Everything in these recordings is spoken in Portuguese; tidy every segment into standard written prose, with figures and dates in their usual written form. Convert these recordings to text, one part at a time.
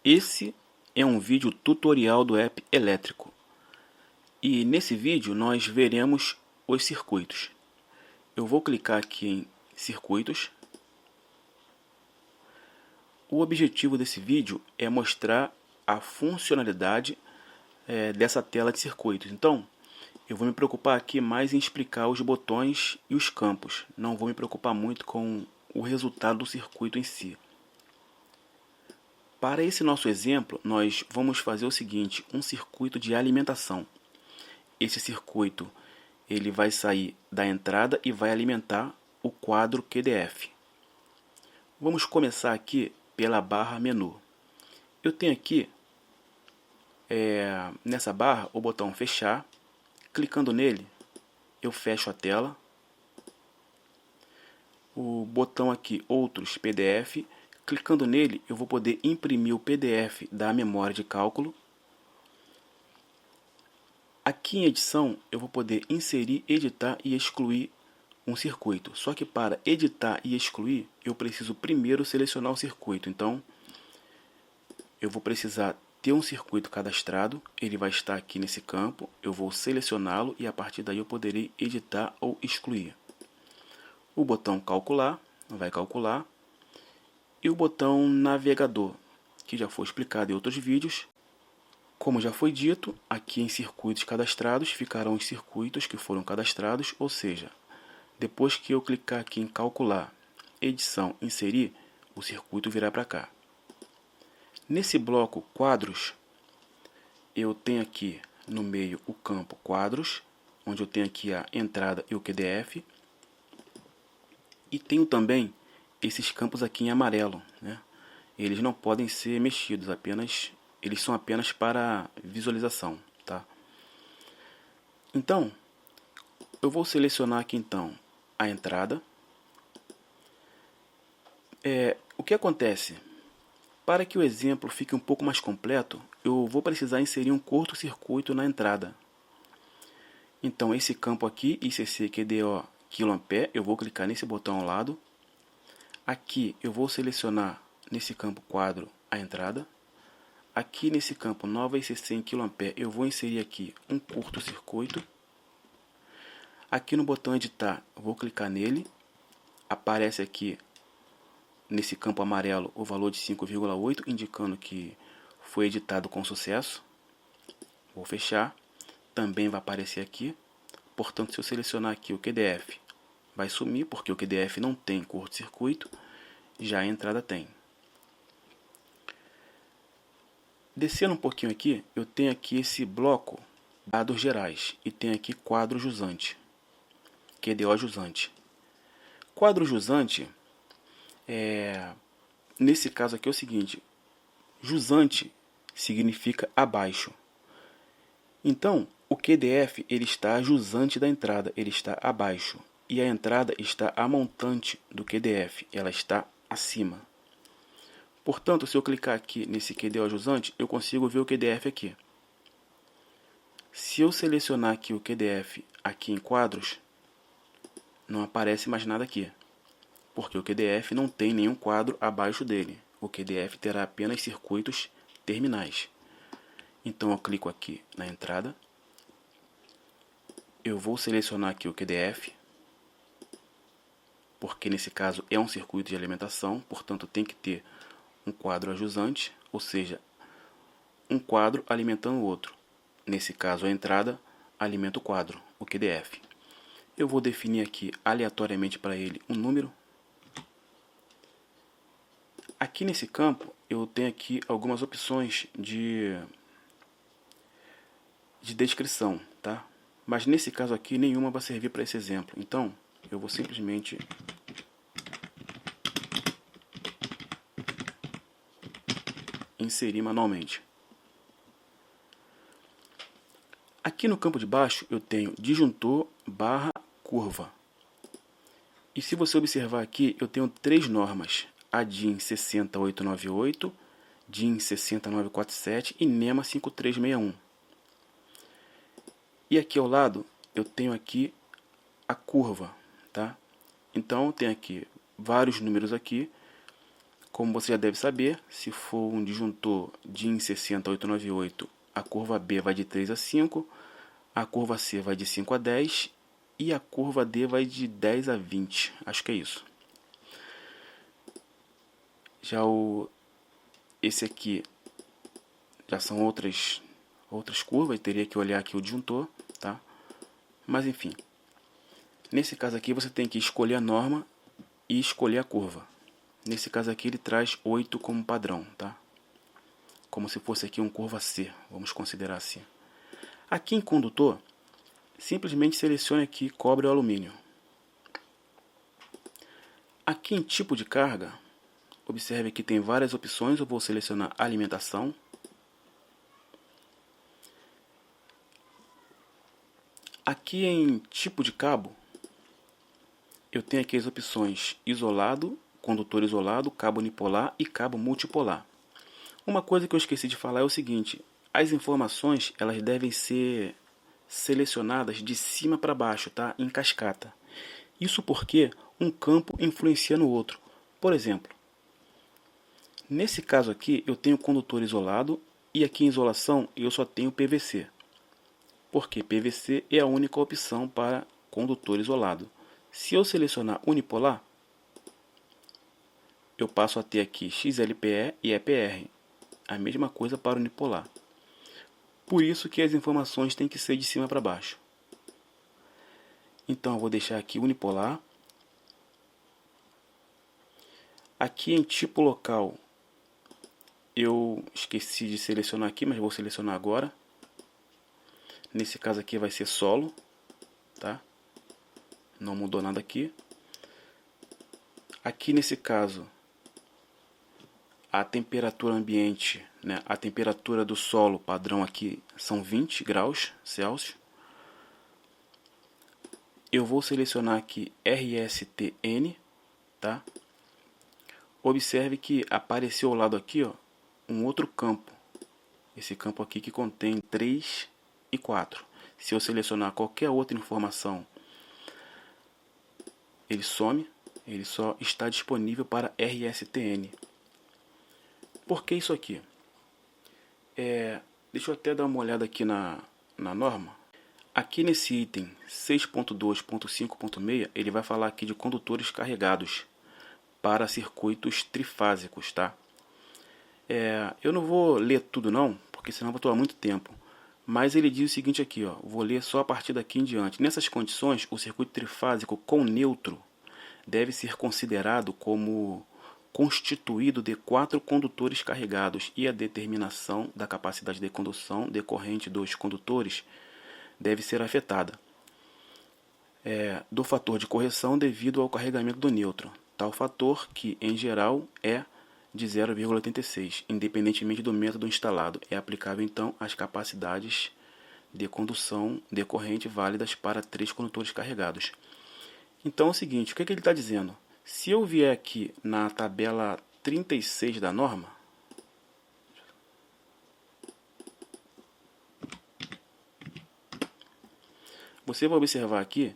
Esse é um vídeo tutorial do app elétrico e nesse vídeo nós veremos os circuitos. Eu vou clicar aqui em circuitos. O objetivo desse vídeo é mostrar a funcionalidade dessa tela de circuitos. Então, eu vou me preocupar aqui mais em explicar os botões e os campos. Não vou me preocupar muito com o resultado do circuito em si. Para esse nosso exemplo, nós vamos fazer o seguinte, um circuito de alimentação. Esse circuito ele vai sair da entrada e vai alimentar o quadro QDF. Vamos começar aqui pela barra menu. Eu tenho aqui, nessa barra, o botão fechar. Clicando nele, eu fecho a tela. O botão aqui, outros PDF. Clicando nele, eu vou poder imprimir o PDF da memória de cálculo. Aqui em edição, eu vou poder inserir, editar e excluir um circuito. Só que para editar e excluir, eu preciso primeiro selecionar o circuito. Então, eu vou precisar ter um circuito cadastrado. Ele vai estar aqui nesse campo. Eu vou selecioná-lo e a partir daí eu poderei editar ou excluir. O botão calcular, vai calcular. E o botão navegador, que já foi explicado em outros vídeos. Como já foi dito, aqui em circuitos cadastrados ficarão os circuitos que foram cadastrados, ou seja, depois que eu clicar aqui em calcular, edição, inserir, o circuito virá para cá. Nesse bloco quadros, eu tenho aqui no meio o campo quadros, onde eu tenho aqui a entrada e o QDF. E tenho também esses campos aqui em amarelo, né? Eles não podem ser mexidos, eles são apenas para visualização, tá? Então, eu vou selecionar aqui então a entrada. O que acontece? Para que o exemplo fique um pouco mais completo, eu vou precisar inserir um curto-circuito na entrada. Então, esse campo aqui, ICC QDO kA, eu vou clicar nesse botão ao lado. Aqui eu vou selecionar nesse campo quadro a entrada. Aqui nesse campo nova ICC em kA eu vou inserir aqui um curto-circuito. Aqui no botão editar eu vou clicar nele. Aparece aqui nesse campo amarelo o valor de 5,8 indicando que foi editado com sucesso. Vou fechar. Também vai aparecer aqui. Portanto, se eu selecionar aqui o QDF, vai sumir porque o QDF não tem curto-circuito, já a entrada tem. Descendo um pouquinho aqui, eu tenho aqui esse bloco, dados gerais, e tenho aqui quadro jusante, QDO jusante. Quadro jusante, nesse caso aqui é o seguinte, jusante significa abaixo. Então, o QDF ele está jusante da entrada, ele está abaixo. E a entrada está a montante do QDF, ela está acima. Portanto, se eu clicar aqui nesse QDO jusante, eu consigo ver o QDF aqui. Se eu selecionar aqui o QDF aqui em quadros, não aparece mais nada aqui. Porque o QDF não tem nenhum quadro abaixo dele. O QDF terá apenas circuitos terminais. Então eu clico aqui na entrada. Eu vou selecionar aqui o QDF. Porque nesse caso é um circuito de alimentação, portanto tem que ter um quadro ajusante, ou seja, um quadro alimentando o outro. Nesse caso a entrada alimenta o quadro, o QDF. Eu vou definir aqui aleatoriamente para ele um número. Aqui nesse campo eu tenho aqui algumas opções de descrição, tá? Mas nesse caso aqui nenhuma vai servir para esse exemplo. Então eu vou simplesmente inserir manualmente. Aqui no campo de baixo eu tenho disjuntor barra curva. E se você observar aqui, eu tenho três normas. A DIN 60898, DIN 60947 e NEMA 5361. E aqui ao lado eu tenho aqui a curva, tá? Então eu tenho aqui vários números aqui. Como você já deve saber, se for um disjuntor DIN 60898, a curva B vai de 3 a 5, a curva C vai de 5 a 10 e a curva D vai de 10 a 20. Acho que é isso. Já esse aqui já são outras curvas, teria que olhar aqui o disjuntor, tá? Mas enfim, nesse caso aqui você tem que escolher a norma e escolher a curva. Nesse caso aqui ele traz 8 como padrão, tá? Como se fosse aqui um curva C, vamos considerar assim. Aqui em condutor, simplesmente selecione aqui cobre ou alumínio. Aqui em tipo de carga, observe que tem várias opções, eu vou selecionar alimentação. Aqui em tipo de cabo, eu tenho aqui as opções isolado, condutor isolado, cabo unipolar e cabo multipolar. Uma coisa que eu esqueci de falar é o seguinte, as informações elas devem ser selecionadas de cima para baixo, tá? Em cascata. Isso porque um campo influencia no outro. Por exemplo, nesse caso aqui eu tenho condutor isolado e aqui em isolação eu só tenho PVC. Porque PVC é a única opção para condutor isolado. Se eu selecionar unipolar, eu passo a ter aqui XLPE e EPR. A mesma coisa para unipolar. Por isso que as informações têm que ser de cima para baixo. Então eu vou deixar aqui unipolar. Aqui em tipo local, eu esqueci de selecionar aqui, mas vou selecionar agora. Nesse caso aqui vai ser solo, tá? Não mudou nada aqui. Aqui nesse caso, a temperatura ambiente, né? A temperatura do solo padrão aqui são 20 graus Celsius. Eu vou selecionar aqui RSTN, tá? Observe que apareceu ao lado aqui, ó, um outro campo. Esse campo aqui que contém 3 e 4. Se eu selecionar qualquer outra informação, ele some, ele só está disponível para RSTN. Por que isso aqui? Deixa eu até dar uma olhada aqui na norma. Aqui nesse item 6.2.5.6, ele vai falar aqui de condutores carregados para circuitos trifásicos, tá? Eu não vou ler tudo não, porque senão vai tomar muito tempo. Mas ele diz o seguinte aqui, ó, vou ler só a partir daqui em diante. Nessas condições, o circuito trifásico com neutro deve ser considerado como constituído de 4 condutores carregados e a determinação da capacidade de condução decorrente dos condutores deve ser afetada do fator de correção devido ao carregamento do nêutron, tal fator que, em geral, é de 0,86, independentemente do método instalado. É aplicável, então, às capacidades de condução decorrente válidas para 3 condutores carregados. Então é o seguinte, o que ele está dizendo? Se eu vier aqui na tabela 36 da norma, você vai observar aqui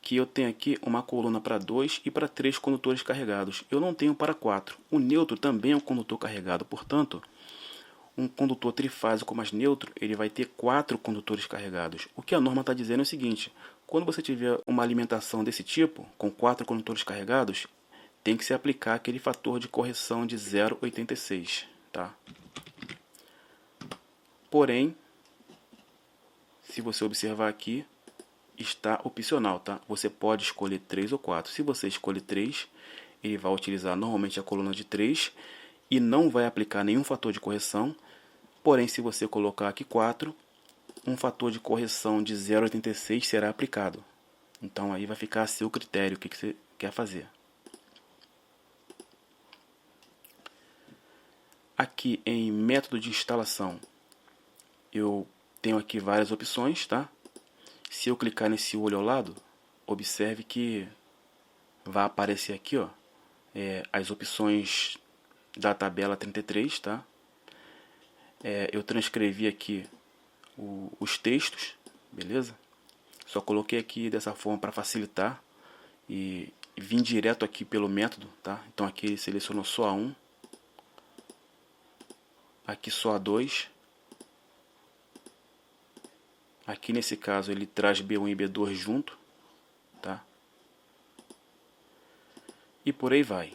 que eu tenho aqui uma coluna para 2 e para 3 condutores carregados. Eu não tenho para 4. O neutro também é um condutor carregado, portanto, um condutor trifásico mais neutro, ele vai ter 4 condutores carregados. O que a norma está dizendo é o seguinte, quando você tiver uma alimentação desse tipo, com 4 condutores carregados, tem que se aplicar aquele fator de correção de 0,86, tá? Porém, se você observar aqui, está opcional, tá? Você pode escolher 3 ou 4. Se você escolher 3, ele vai utilizar normalmente a coluna de 3 e não vai aplicar nenhum fator de correção. Porém, se você colocar aqui 4, um fator de correção de 0,86 será aplicado. Então aí vai ficar a seu critério o que você quer fazer. Aqui em método de instalação, eu tenho aqui várias opções, tá? Se eu clicar nesse olho ao lado, observe que vai aparecer aqui, ó, as opções da tabela 33, tá? Eu transcrevi aqui os textos, beleza? Só coloquei aqui dessa forma para facilitar e vim direto aqui pelo método, tá? Então aqui ele selecionou só um. aqui só A2. Aqui nesse caso ele traz B1 e B2 junto, tá? E por aí vai.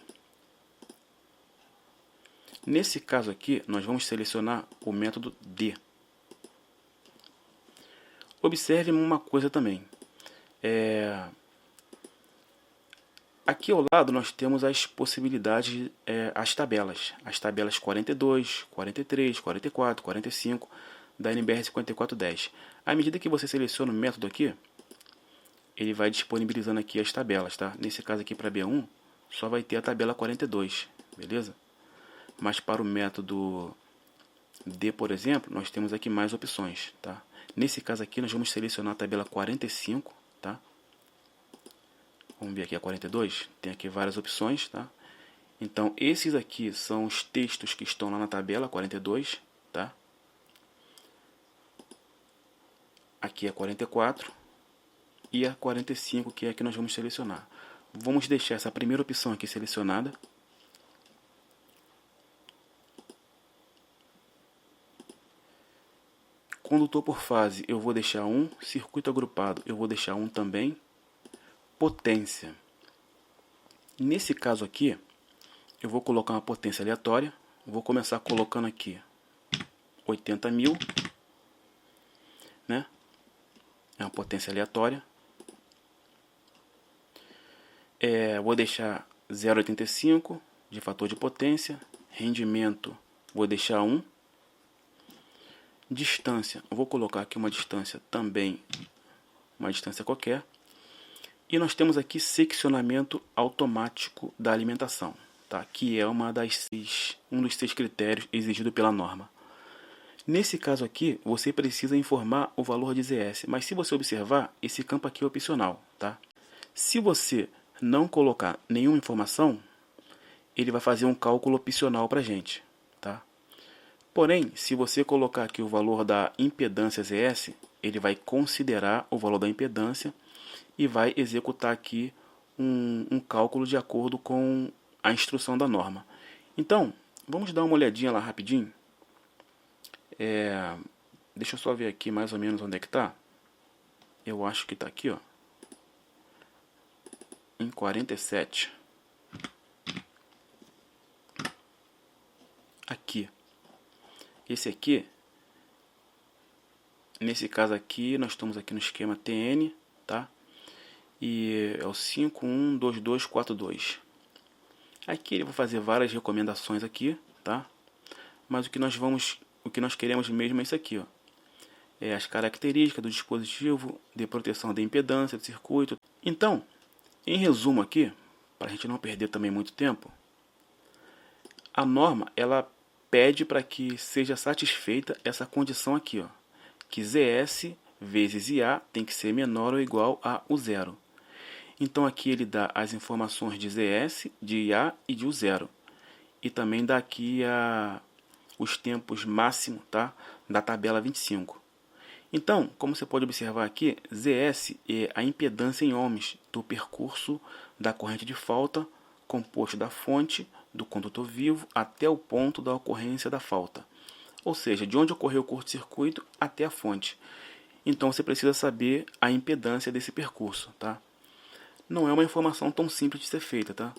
Nesse caso aqui, nós vamos selecionar o método D. Observe uma coisa também. Aqui ao lado nós temos as possibilidades, as tabelas. As tabelas 42, 43, 44, 45 da NBR 5410. À medida que você seleciona o método aqui, ele vai disponibilizando aqui as tabelas, tá? Nesse caso aqui para B1, só vai ter a tabela 42, beleza? Mas para o método D, por exemplo, nós temos aqui mais opções, tá? Nesse caso aqui, nós vamos selecionar a tabela 45, tá? Vamos ver aqui a 42, tem aqui várias opções, tá? Então, esses aqui são os textos que estão lá na tabela 42, tá? Aqui é 44 e a 45, que é a que nós vamos selecionar. Vamos deixar essa primeira opção aqui selecionada. Condutor por fase, eu vou deixar 1. Circuito agrupado, eu vou deixar 1 também. Potência. Nesse caso aqui, eu vou colocar uma potência aleatória. Vou começar colocando aqui 80.000, né? É uma potência aleatória. Vou deixar 0,85 de fator de potência. Rendimento, vou deixar 1. Distância, eu vou colocar aqui uma distância também, uma distância qualquer. E nós temos aqui seccionamento automático da alimentação, tá? Que é um dos 6 critérios exigidos pela norma. Nesse caso aqui, você precisa informar o valor de ZS, mas se você observar, esse campo aqui é opcional, tá? Se você não colocar nenhuma informação, ele vai fazer um cálculo opcional para a gente, tá? Porém, se você colocar aqui o valor da impedância ZS, ele vai considerar o valor da impedância e vai executar aqui um cálculo de acordo com a instrução da norma. Então, vamos dar uma olhadinha lá rapidinho. Deixa eu só ver aqui mais ou menos onde é que está. Eu acho que está aqui, ó, em 47. Aqui. Esse aqui, nesse caso aqui, nós estamos aqui no esquema TN, tá? E é o 512242. Aqui ele vai fazer várias recomendações aqui, tá? Mas o que nós queremos mesmo é isso aqui, ó. As características do dispositivo de proteção da impedância do circuito. Então, em resumo aqui, para a gente não perder também muito tempo, a norma, ela pede para que seja satisfeita essa condição aqui, ó, que ZS vezes IA tem que ser menor ou igual a U0. Então aqui ele dá as informações de ZS, de IA e de U0. E também dá aqui os tempos máximos, tá, da tabela 25. Então, como você pode observar aqui, ZS é a impedância em ohms do percurso da corrente de falta, composto da fonte do condutor vivo até o ponto da ocorrência da falta. Ou seja, de onde ocorreu o curto-circuito até a fonte. Então você precisa saber a impedância desse percurso, tá? Não é uma informação tão simples de ser feita, tá?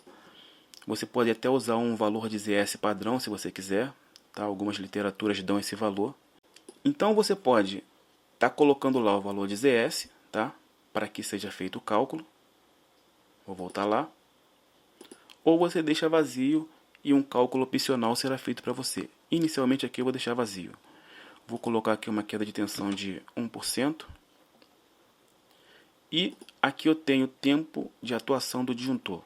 Você pode até usar um valor de ZS padrão se você quiser, tá? Algumas literaturas dão esse valor. Então você pode estar colocando lá o valor de ZS, tá? Para que seja feito o cálculo. Vou voltar lá. Ou você deixa vazio e um cálculo opcional será feito para você. Inicialmente aqui eu vou deixar vazio. Vou colocar aqui uma queda de tensão de 1%. E aqui eu tenho tempo de atuação do disjuntor.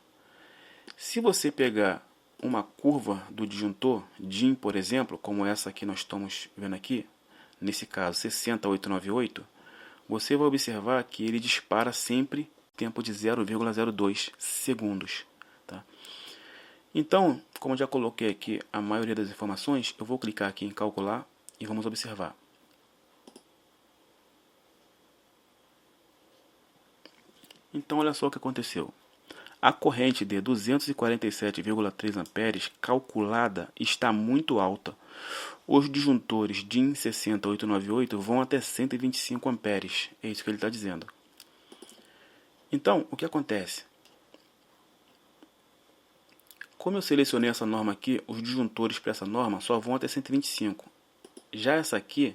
Se você pegar uma curva do disjuntor, DIN, por exemplo, como essa que nós estamos vendo aqui, nesse caso 60898, você vai observar que ele dispara sempre tempo de 0,02 segundos. Tá? Então, como eu já coloquei aqui a maioria das informações, eu vou clicar aqui em calcular e vamos observar. Então, olha só o que aconteceu. A corrente de 247,3 amperes calculada está muito alta. Os disjuntores DIN 60898 vão até 125 amperes. É isso que ele está dizendo. Então, o que acontece? Como eu selecionei essa norma aqui, os disjuntores para essa norma só vão até 125. Já essa aqui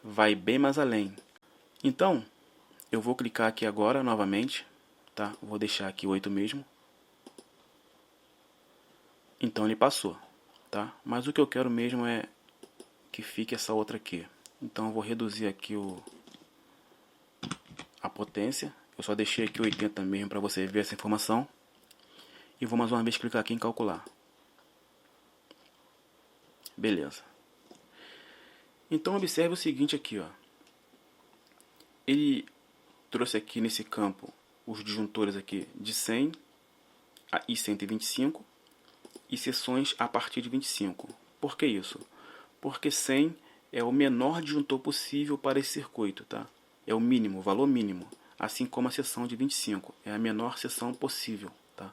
vai bem mais além. Então, eu vou clicar aqui agora novamente, tá? Vou deixar aqui 8 mesmo. Então ele passou, tá? Mas o que eu quero mesmo é que fique essa outra aqui. Então eu vou reduzir aqui a potência. Eu só deixei aqui 80 mesmo para você ver essa informação. E vou mais uma vez clicar aqui em calcular. Beleza. Então observe o seguinte aqui, ó. Ele trouxe aqui nesse campo os disjuntores aqui de 100 e 125 e seções a partir de 25. Por que isso? Porque 100 é o menor disjuntor possível para esse circuito, tá? É o mínimo, o valor mínimo, assim como a seção de 25 é a menor seção possível, tá?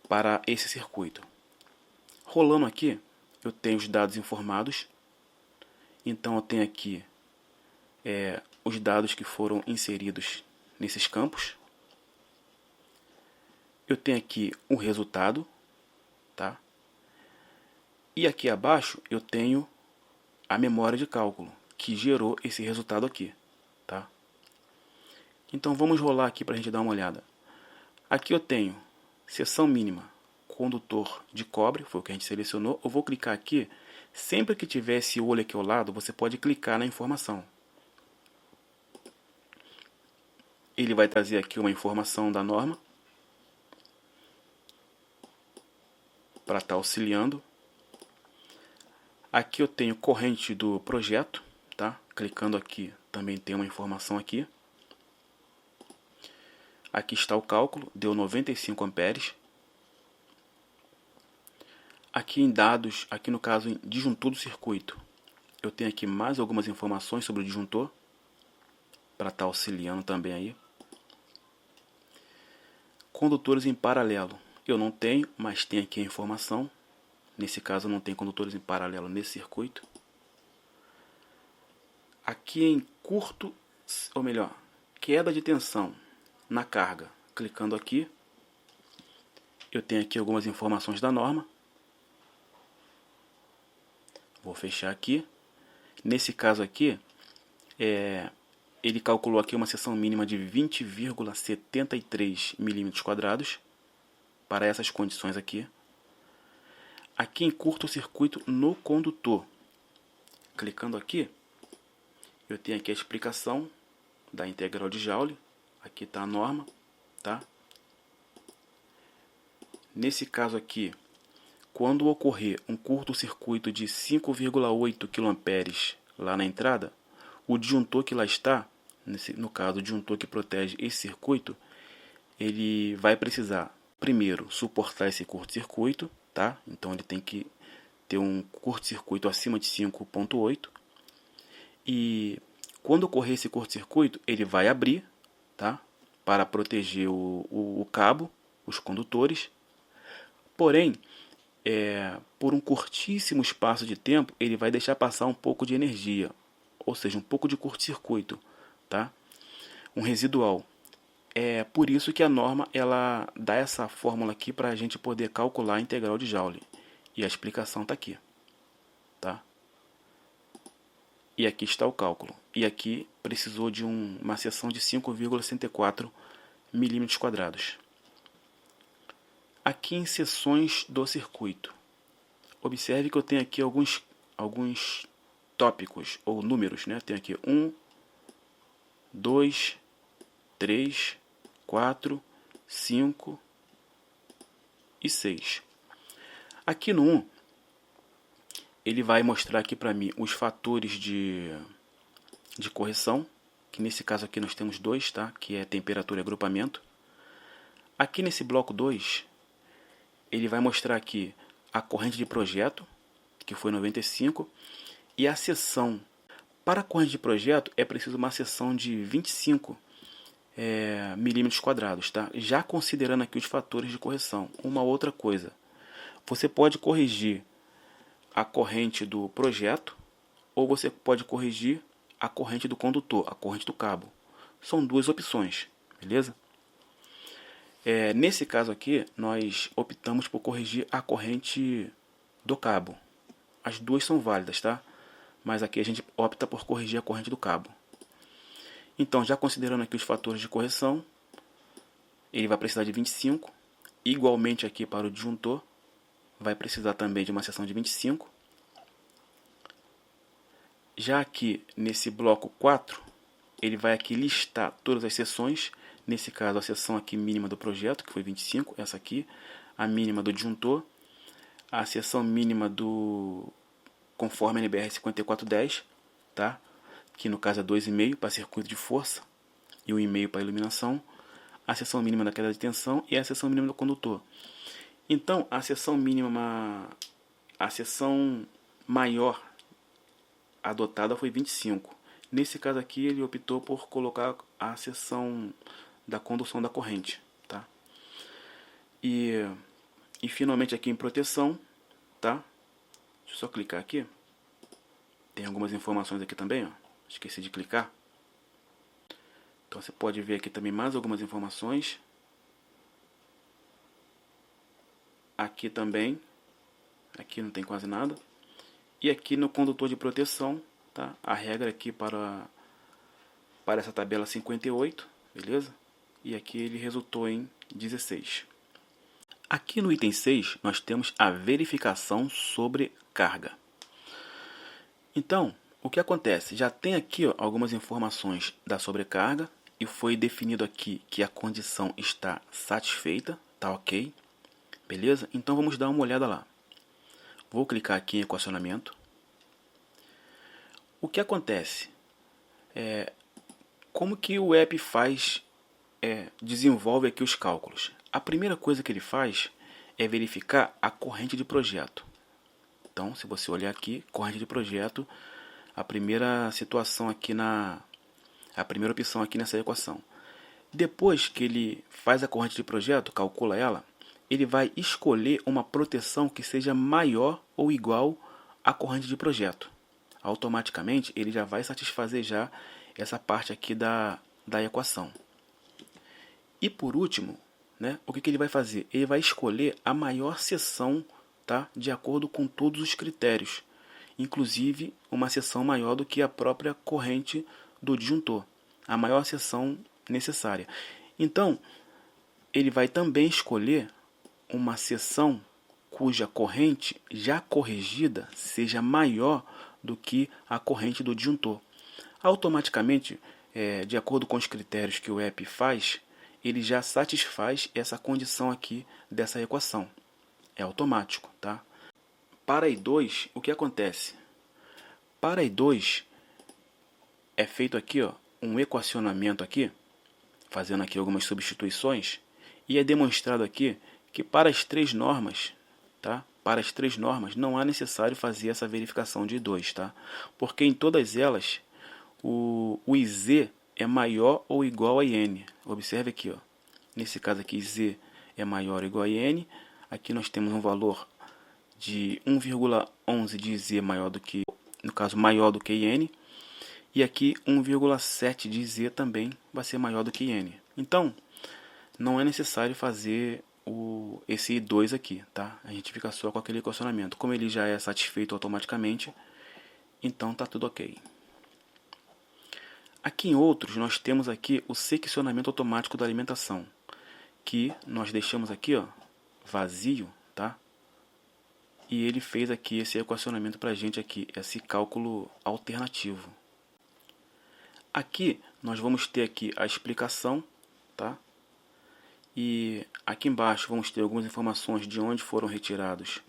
Para esse circuito. Rolando aqui, eu tenho os dados informados. Então eu tenho aqui os dados que foram inseridos nesses campos. Eu tenho aqui o resultado, tá? E aqui abaixo eu tenho a memória de cálculo que gerou esse resultado aqui, tá? Então vamos rolar aqui para a gente dar uma olhada. Aqui eu tenho seção mínima, condutor de cobre, foi o que a gente selecionou. Eu vou clicar aqui. Sempre que tiver esse olho aqui ao lado, você pode clicar na informação. Ele vai trazer aqui uma informação da norma para estar auxiliando. Aqui eu tenho corrente do projeto, tá? Clicando aqui também tem uma informação aqui. Aqui está o cálculo, deu 95 amperes. Aqui em dados, aqui no caso em disjuntor do circuito, eu tenho aqui mais algumas informações sobre o disjuntor, para estar auxiliando também aí. Condutores em paralelo, eu não tenho, mas tem aqui a informação. Nesse caso não tem condutores em paralelo nesse circuito. Aqui em curto, ou melhor, queda de tensão na carga, clicando aqui, eu tenho aqui algumas informações da norma. Vou fechar aqui. Nesse caso aqui, ele calculou aqui uma seção mínima de 20,73 milímetros quadrados para essas condições aqui. Aqui em curto-circuito no condutor, clicando aqui, eu tenho aqui a explicação da integral de Joule. Aqui está a norma, tá? Nesse caso aqui, quando ocorrer um curto-circuito de 5,8 kA lá na entrada, o disjuntor que lá está, no caso o disjuntor que protege esse circuito, ele vai precisar primeiro suportar esse curto-circuito, tá? Então ele tem que ter um curto-circuito acima de 5,8. E quando ocorrer esse curto-circuito, ele vai abrir, tá? Para proteger o cabo, os condutores. Porém, por um curtíssimo espaço de tempo, ele vai deixar passar um pouco de energia, ou seja, um pouco de curto-circuito, tá? Um residual. É por isso que a norma ela dá essa fórmula aqui para a gente poder calcular a integral de Joule. E a explicação está aqui, tá? E aqui está o cálculo. E aqui precisou de uma seção de 5,64 milímetros quadrados. Aqui em seções do circuito, observe que eu tenho aqui alguns tópicos ou números, né? Tenho aqui 1, 2, 3, 4, 5 e 6. Aqui no 1, ele vai mostrar aqui para mim os fatores de correção, que nesse caso aqui nós temos dois, tá? Que é temperatura e agrupamento. Aqui nesse bloco 2, ele vai mostrar aqui a corrente de projeto, que foi 95, e a seção. Para a corrente de projeto é preciso uma seção de 25 milímetros quadrados, tá? Já considerando aqui os fatores de correção. Uma outra coisa, você pode corrigir a corrente do projeto, ou você pode corrigir a corrente do condutor, a corrente do cabo. São duas opções, beleza? Nesse caso aqui, nós optamos por corrigir a corrente do cabo. As duas são válidas, tá? Mas aqui a gente opta por corrigir a corrente do cabo. Então, já considerando aqui os fatores de correção, ele vai precisar de 25. Igualmente aqui para o disjuntor, vai precisar também de uma seção de 25. Já aqui nesse bloco 4, ele vai aqui listar todas as seções. Nesse caso, a seção aqui mínima do projeto, que foi 25, essa aqui. A mínima do disjuntor. A seção mínima do conforme NBR 5410, tá? Que no caso é 2,5 para circuito de força e 1,5 para iluminação. A seção mínima da queda de tensão e a seção mínima do condutor. Então, a seção maior adotada foi 25. Nesse caso aqui, ele optou por colocar a seção da condução da corrente, tá? E finalmente aqui em proteção, tá? Deixa eu só clicar aqui. Tem algumas informações aqui também, ó. Esqueci de clicar. Então você pode ver aqui também mais algumas informações. Aqui também. Aqui não tem quase nada. E aqui no condutor de proteção, tá? A regra aqui para essa tabela 58, beleza? E aqui ele resultou em 16. Aqui no item 6, nós temos a verificação sobre carga. Então, o que acontece? Já tem aqui algumas informações da sobrecarga e foi definido aqui que a condição está satisfeita, tá ok? Beleza? Então vamos dar uma olhada lá. Vou clicar aqui em equacionamento. O que acontece? Como que o app desenvolve aqui os cálculos? A primeira coisa que ele faz é verificar a corrente de projeto. Então, se você olhar aqui, corrente de projeto, a primeira situação aqui a primeira opção aqui nessa equação. Depois que ele faz a corrente de projeto, calcula ela, ele vai escolher uma proteção que seja maior ou igual à corrente de projeto. Automaticamente, ele já vai satisfazer já essa parte aqui da equação. E por último, né, o que ele vai fazer? Ele vai escolher a maior seção, tá, de acordo com todos os critérios, inclusive uma seção maior do que a própria corrente do disjuntor, a maior seção necessária. Então, ele vai também escolher uma seção cuja corrente já corrigida seja maior do que a corrente do disjuntor. Automaticamente, de acordo com os critérios que o app faz, ele já satisfaz essa condição aqui dessa equação. É automático, tá? Para I2, o que acontece? Para I2, é feito aqui um equacionamento aqui, fazendo aqui algumas substituições, e é demonstrado aqui que para as três normas, tá? Para as três normas não é necessário fazer essa verificação de I2, tá? Porque em todas elas o IZ é maior ou igual a IN. Observe aqui, nesse caso aqui Z é maior ou igual a IN. Aqui nós temos um valor de 1,11 de Z maior do que, no caso, maior do que IN. E aqui 1,7 de Z também vai ser maior do que IN. Então, não é necessário fazer esse I2 aqui, tá? A gente fica só com aquele equacionamento. Como ele já é satisfeito automaticamente, então tá tudo ok. Aqui em outros, nós temos aqui o seccionamento automático da alimentação, que nós deixamos aqui vazio, tá? E ele fez aqui esse equacionamento para a gente aqui, esse cálculo alternativo. Aqui nós vamos ter aqui a explicação, tá? E aqui embaixo vamos ter algumas informações de onde foram retirados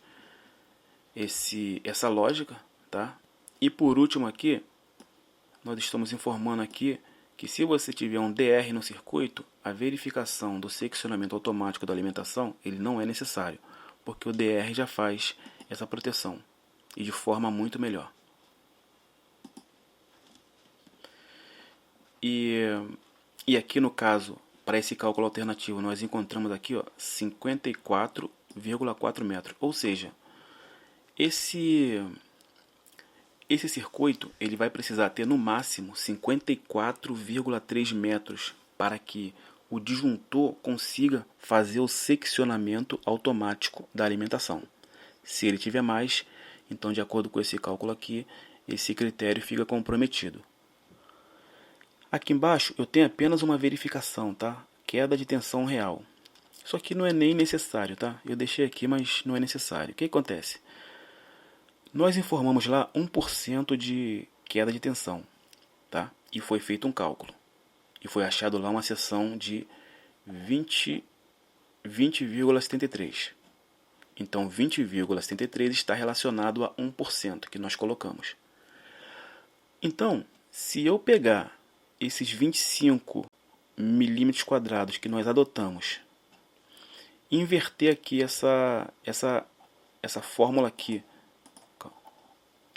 essa lógica, tá? E por último aqui, nós estamos informando aqui que se você tiver um DR no circuito, a verificação do seccionamento automático da alimentação, ele não é necessário, porque o DR já faz essa proteção, e de forma muito melhor. E aqui no caso, para esse cálculo alternativo, nós encontramos aqui 54,4 metros, ou seja, Esse circuito ele vai precisar ter no máximo 54,3 metros para que o disjuntor consiga fazer o seccionamento automático da alimentação. Se ele tiver mais, então de acordo com esse cálculo aqui, esse critério fica comprometido. Aqui embaixo eu tenho apenas uma verificação, tá? Queda de tensão real. Isso aqui não é nem necessário, tá? Eu deixei aqui, mas não é necessário. O que acontece? Nós informamos lá 1% de queda de tensão, tá? E foi feito um cálculo. E foi achado lá uma seção de 20,73. Então 20,73 está relacionado a 1% que nós colocamos. Então, se eu pegar esses 25 milímetros quadrados que nós adotamos, inverter aqui essa fórmula aqui,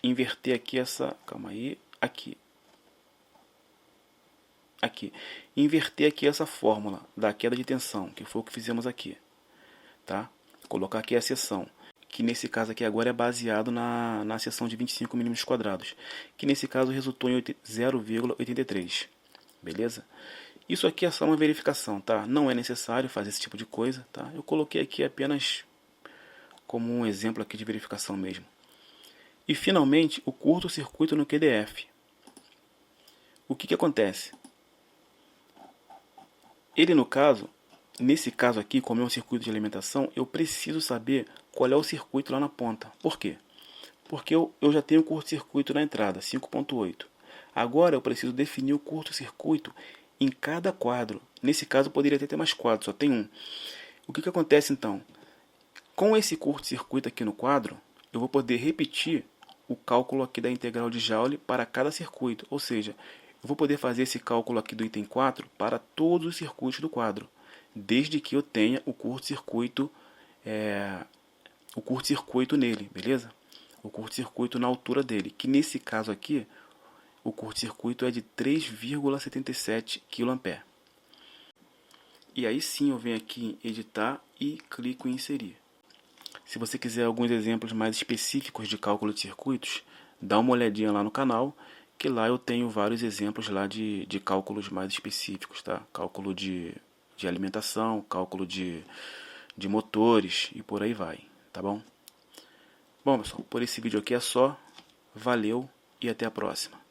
inverter aqui inverter aqui essa fórmula da queda de tensão, que foi o que fizemos aqui, tá? Colocar aqui a seção, que nesse caso aqui agora é baseado na seção de 25 milímetros quadrados, que nesse caso resultou em 0,83, beleza? Isso aqui é só uma verificação, tá? Não é necessário fazer esse tipo de coisa, tá? Eu coloquei aqui apenas como um exemplo aqui de verificação mesmo. E finalmente, o curto-circuito no QDF. O que acontece? Ele nesse caso aqui, como é um circuito de alimentação, eu preciso saber qual é o circuito lá na ponta. Por quê? Porque eu já tenho curto-circuito na entrada, 5.8. Agora eu preciso definir o curto-circuito em cada quadro. Nesse caso poderia até ter mais quadros, só tem um. O que acontece então? Com esse curto-circuito aqui no quadro, eu vou poder repetir o cálculo aqui da integral de Joule para cada circuito. Ou seja, eu vou poder fazer esse cálculo aqui do item 4 para todos os circuitos do quadro, desde que eu tenha o curto-circuito nele, beleza? O curto-circuito na altura dele, que nesse caso aqui, o curto-circuito é de 3,77 kA. E aí sim eu venho aqui em editar e clico em inserir. Se você quiser alguns exemplos mais específicos de cálculo de circuitos, dá uma olhadinha lá no canal, que lá eu tenho vários exemplos lá de cálculos mais específicos, tá? Cálculo de alimentação, cálculo de motores e por aí vai, tá bom? Bom, pessoal, por esse vídeo aqui é só. Valeu e até a próxima.